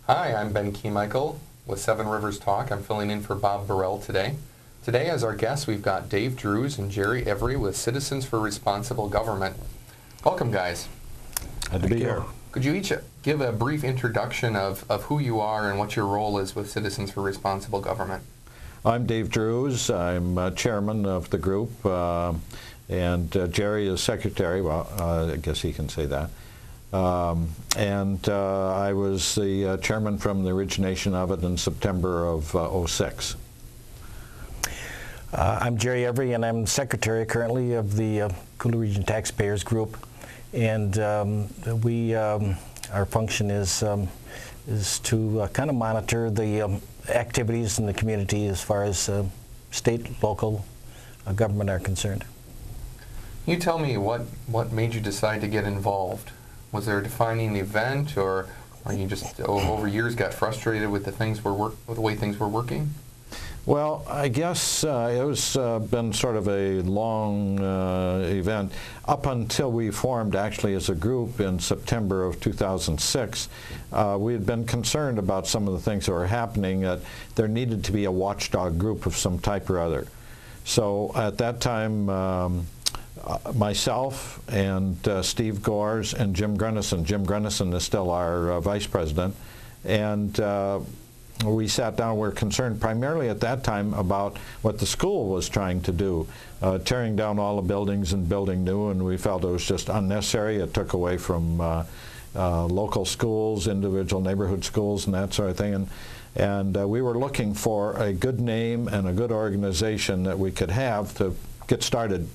Hi, I'm Ben Keymichael with Seven Rivers Talk. I'm filling in for Bob Burrell today. Today, as our guests, we've got Dave Drews and Jerry Every with Citizens for Responsible Government. Welcome, guys. Glad to be here. Could you each give a brief introduction of who you are and what your role is with Citizens for Responsible Government? I'm Dave Drews. I'm chairman of the group, and Jerry is secretary. Well, I guess he can say that. I was the chairman from the origination of it in September of '06. I'm Jerry Every, and I'm secretary currently of the Coulee Region Taxpayers Group. And our function is to kind of monitor the activities in the community as far as state, local government are concerned. Can you tell me what made you decide to get involved? Was there a defining event, or you just over years got frustrated with the way things were working? Well, I guess it was been sort of a long event up until we formed actually as a group in September of 2006. We had been concerned about some of the things that were happening, that there needed to be a watchdog group of some type or other. So at that time, myself and Steve Gores and Jim Grunnison. Jim Grunnison is still our vice president, and we sat down. We were concerned primarily at that time about what the school was trying to do, tearing down all the buildings and building new, and we felt it was just unnecessary. It took away from local schools, individual neighborhood schools, and that sort of thing. And we were looking for a good name and a good organization that we could have to get started.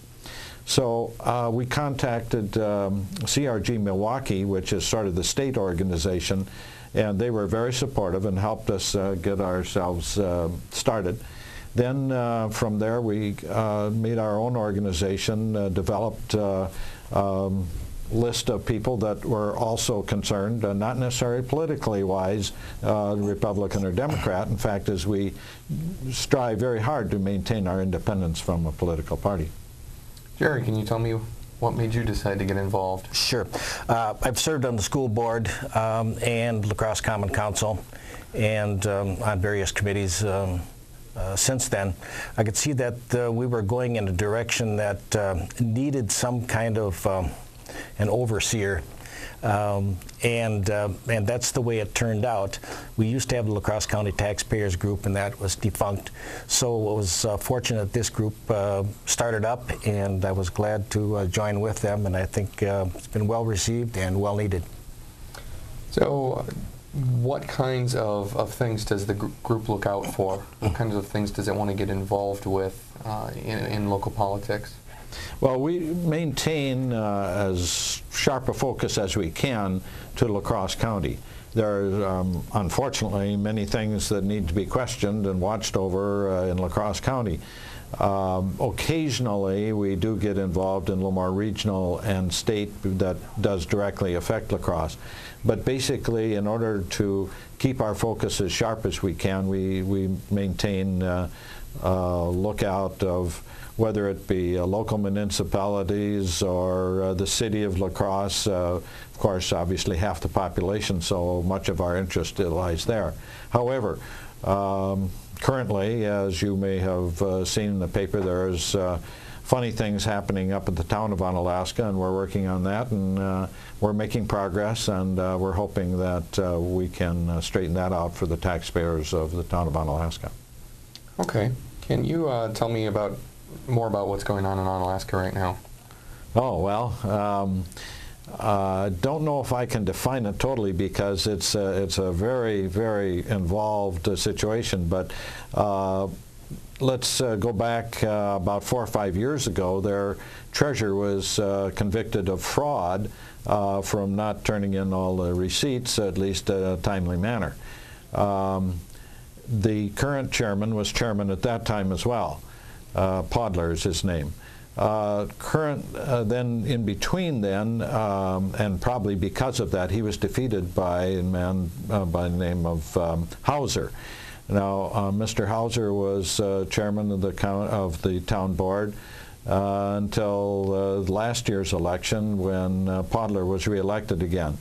So we contacted CRG Milwaukee, which is sort of the state organization, and they were very supportive and helped us get ourselves started. Then from there we made our own organization, developed a list of people that were also concerned, not necessarily politically wise, Republican or Democrat. In fact, as we strive very hard to maintain our independence from a political party. Jerry, can you tell me what made you decide to get involved? Sure. I've served on the school board and La Crosse Common Council, and on various committees since then. I could see that we were going in a direction that needed some kind of an overseer. And that's the way it turned out. We used to have the La Crosse County Taxpayers Group, and that was defunct. So it was fortunate this group started up, and I was glad to join with them, and I think it's been well received and well needed. So what kinds of things does the group look out for? What kinds of things does it want to get involved with in local politics? Well, we maintain as sharp a focus as we can to La Crosse County. There are, unfortunately, many things that need to be questioned and watched over in La Crosse County. Occasionally, we do get involved in a little more regional and state that does directly affect La Crosse. But basically, in order to keep our focus as sharp as we can, we maintain lookout of whether it be local municipalities or the city of La Crosse. Of course, obviously half the population, so much of our interest lies there. However, currently, as you may have seen in the paper, there's funny things happening up at the town of Onalaska, and we're working on that, and we're making progress, and we're hoping that we can straighten that out for the taxpayers of the town of Onalaska. Okay. Can you tell me more about what's going on in Onalaska right now? Oh, well, don't know if I can define it totally, because it's a very, very involved situation, but let's go back about 4 or 5 years ago. Their treasurer was convicted of fraud from not turning in all the receipts, at least in a timely manner. The current chairman was chairman at that time as well. Podler is his name. Then in between then, and probably because of that, he was defeated by a man by the name of Hauser. Now, Mr. Hauser was chairman of the town board until last year's election, when Podler was reelected again.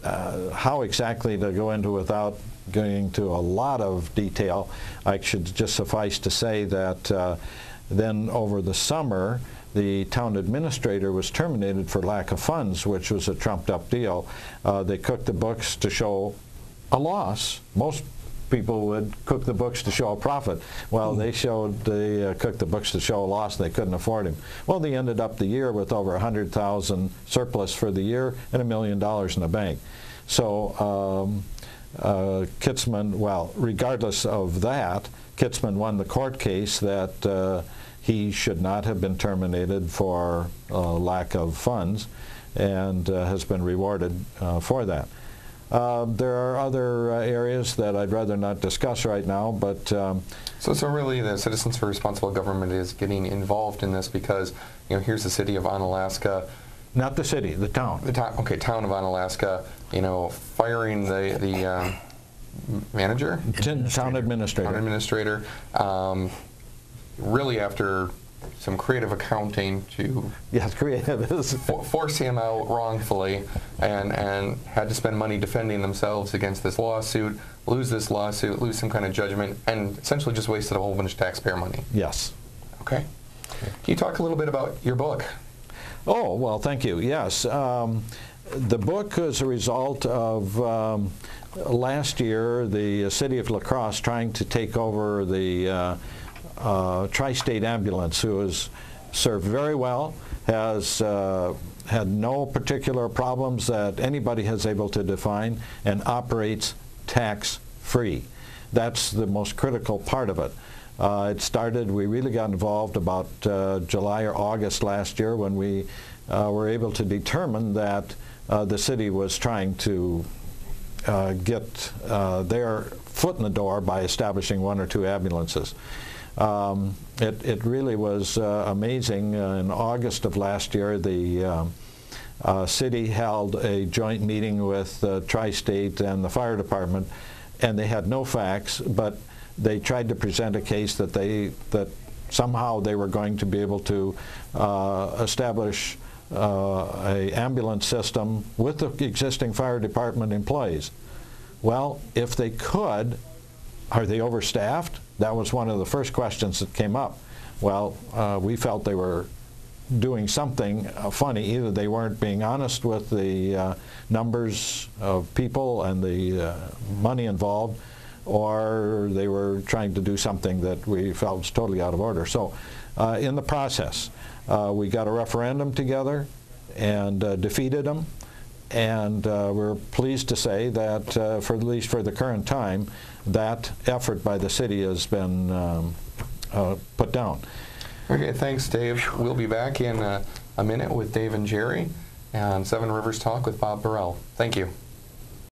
how exactly to go into without going into a lot of detail, I should just suffice to say that then over the summer, the town administrator was terminated for lack of funds, which was a trumped-up deal. They cooked the books to show a loss. Most people would cook the books to show a profit. Well, they cooked the books to show a loss. They couldn't afford him. Well, they ended up the year with over $100,000 surplus for the year and $1 million in the bank. So Kitzman, well, regardless of that, Kitzman won the court case that he should not have been terminated for lack of funds, and has been rewarded for that. There are other areas that I'd rather not discuss right now, but so really the Citizens for Responsible Government is getting involved in this because, you know, here's the city of Onalaska. Not the city, the town. The town, okay, town of Onalaska, you know, firing the manager? Town administrator. Town administrator. Really after some creative accounting to creative is force him out wrongfully, and had to spend money defending themselves against this lawsuit, lose this lawsuit, lose some kind of judgment, and essentially just wasted a whole bunch of taxpayer money. Yes. Okay. Can you talk a little bit about your book? Oh, well, thank you. Yes. The book is a result of last year the city of La Crosse trying to take over the Tri-State Ambulance, who has served very well, has had no particular problems that anybody has able to define, and operates tax-free. That's the most critical part of it. It started, we really got involved about July or August last year when we were able to determine that the city was trying to get their foot in the door by establishing 1 or 2 ambulances. It really was amazing. In August of last year, the city held a joint meeting with Tri-State and the fire department, and they had no facts, but they tried to present a case that somehow they were going to be able to establish a ambulance system with the existing fire department employees. Well, if they could, are they overstaffed? That was one of the first questions that came up. Well, we felt they were doing something funny. Either they weren't being honest with the numbers of people and the money involved, or they were trying to do something that we felt was totally out of order. So in the process, we got a referendum together and defeated them, and we're pleased to say that for at least for the current time, that effort by the city has been put down. Okay, thanks, Dave. We'll be back in a minute with Dave and Jerry on Seven Rivers Talk with Bob Burrell. Thank you.